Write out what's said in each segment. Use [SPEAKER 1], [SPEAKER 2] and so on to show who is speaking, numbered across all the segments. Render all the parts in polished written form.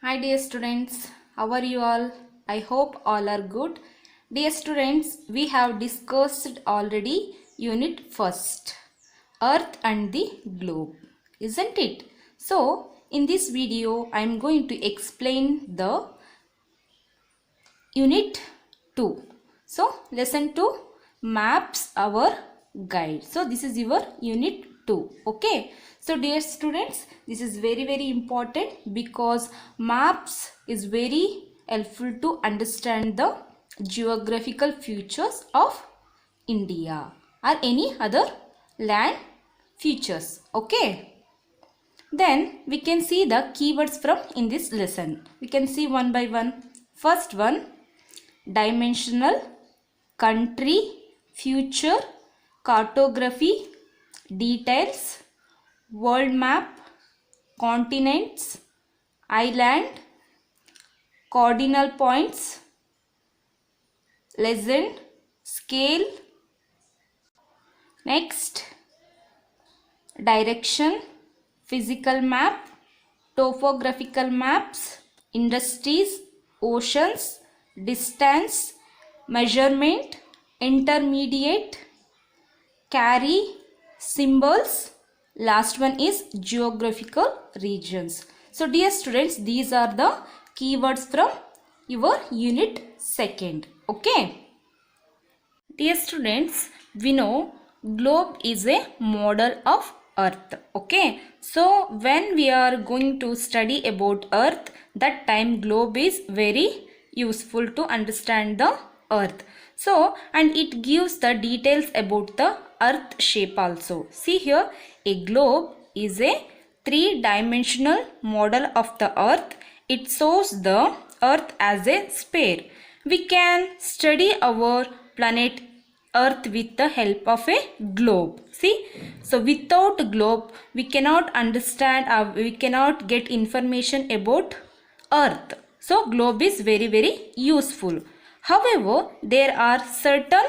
[SPEAKER 1] Hi dear students, how are you all? I hope all are good. Dear students, we have discussed already unit first, Earth and the globe, isn't it? So, in this video, I am going to explain the unit 2. So, lesson 2, maps our guide. So, this is your unit 2. Okay. So, dear students, this is very important because maps is very helpful to understand the geographical features of India or any other land features. Okay. Then we can see the keywords from in this lesson. We can see one by one. First one, dimensional, country, future, cartography, details, world map, continents, island, cardinal points, legend, scale. Next, direction, physical map, topographical maps, industries, oceans, distance, measurement, intermediate, carry, symbols. Last one is geographical regions. So dear students, these are the keywords from your unit 2nd. Okay. Dear students, we know globe is a model of earth. Okay. So when we are going to study about earth, that time globe is very useful to understand the earth. So, and it gives the details about the earth shape also. See here, a globe is a three-dimensional model of the earth. It shows the earth as a sphere. We can study our planet earth with the help of a globe. See, so without globe we cannot understand or we cannot get information about earth. So globe is very useful. However, there are certain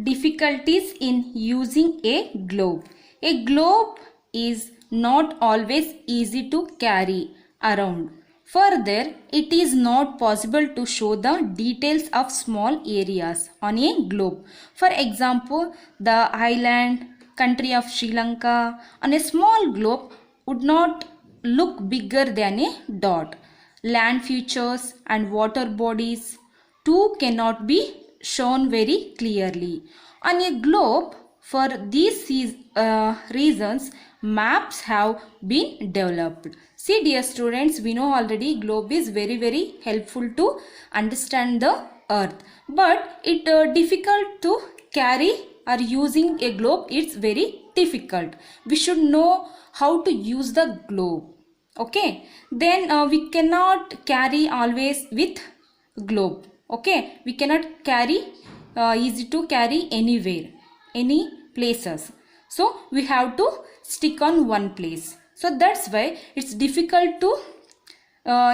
[SPEAKER 1] difficulties in using a globe. A globe is not always easy to carry around. Further, it is not possible to show the details of small areas on a globe. For example, the island country of Sri Lanka on a small globe would not look bigger than a dot. Land features and water bodies too cannot be shown very clearly. On a globe, for these reasons, maps have been developed. See dear students, we know already globe is very helpful to understand the earth. But it difficult to carry or using a globe, it's very difficult. We should know how to use the globe. Okay, then we cannot carry always with globe. Okay, we cannot carry easy to carry anywhere, any places. So we have to stick on one place. So that's why it's difficult to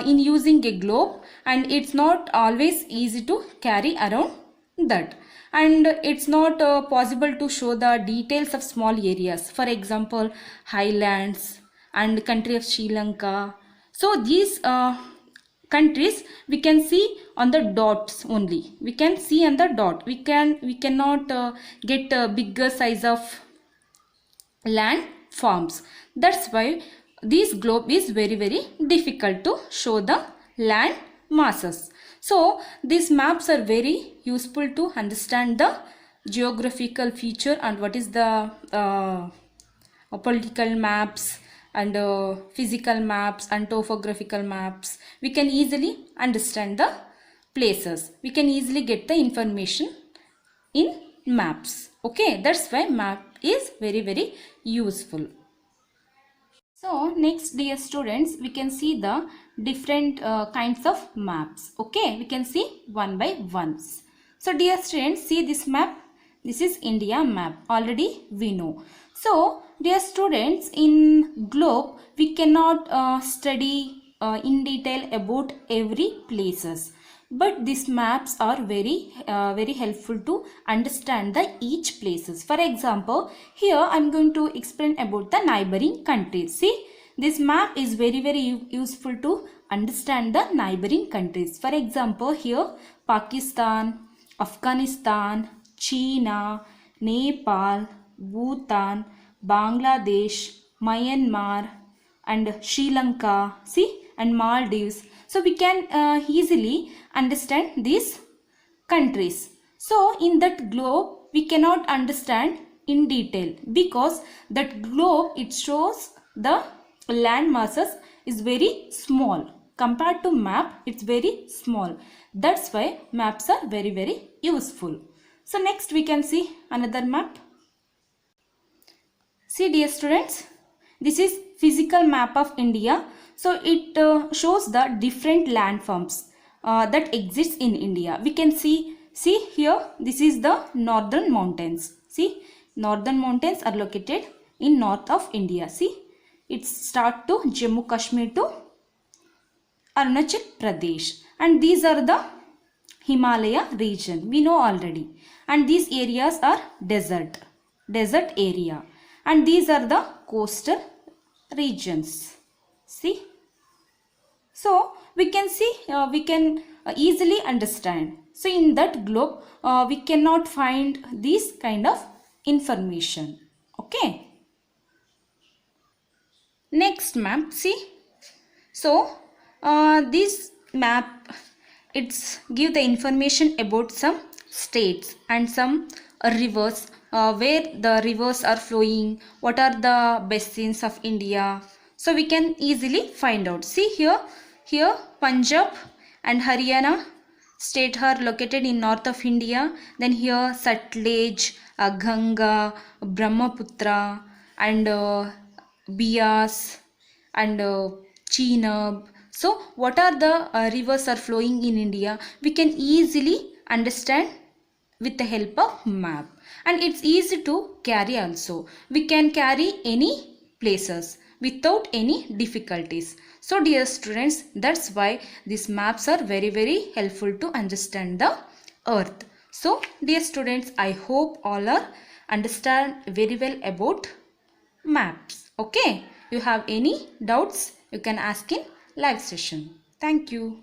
[SPEAKER 1] in using a globe, and it's not always easy to carry around that, and it's not possible to show the details of small areas, for example highlands and country of Sri Lanka. So these countries we can see on the dots only. We can see on the dot. We cannot get a bigger size of land forms. That's why this globe is very difficult to show the land masses. So these maps are very useful to understand the geographical feature and what is the political maps and physical maps and topographical maps. We can easily understand the places. We can easily get the information in maps. Okay, that's why map is very useful. So next dear students, we can see the different kinds of maps. Okay, we can see one by one. So dear students, see this map. This is India map. Already we know. So dear students, in globe we cannot study in detail about every places, but these maps are very helpful to understand the each places. For example, here I am going to explain about the neighboring countries. See, this map is very useful to understand the neighboring countries. For example, here Pakistan, Afghanistan, China, Nepal, Bhutan, Bangladesh, Myanmar, and Sri Lanka, see, and Maldives. So we can easily understand these countries. So in that globe we cannot understand in detail, because that globe, it shows the land masses is very small. Compared to map, it's very small. That's why maps are very useful. So next we can see another map. See dear students, this is physical map of India. So it shows the different landforms that exists in India. We can see here, this is the northern mountains. See, northern mountains are located in north of India. See, it start to Jammu Kashmir to Arunachal Pradesh, and these are the Himalaya region, we know already, and these areas are desert area, and these are the coastal regions. See, so we can see, we can easily understand. So in that globe we cannot find this kind of information. Okay, next map. See, so this map, it's give the information about some states and some rivers, where the rivers are flowing, what are the basins of India. So we can easily find out. See here Punjab and Haryana state are located in north of India. Then here Sutlej, Ganga, Brahmaputra, and Bias, and Chenab. So what are the rivers are flowing in India, we can easily understand with the help of map. And it's easy to carry also. We can carry any places without any difficulties. So dear students, that's why these maps are very helpful to understand the earth. So dear students, I hope all are understand very well about maps. Okay, you have any doubts, you can ask in live session. Thank you.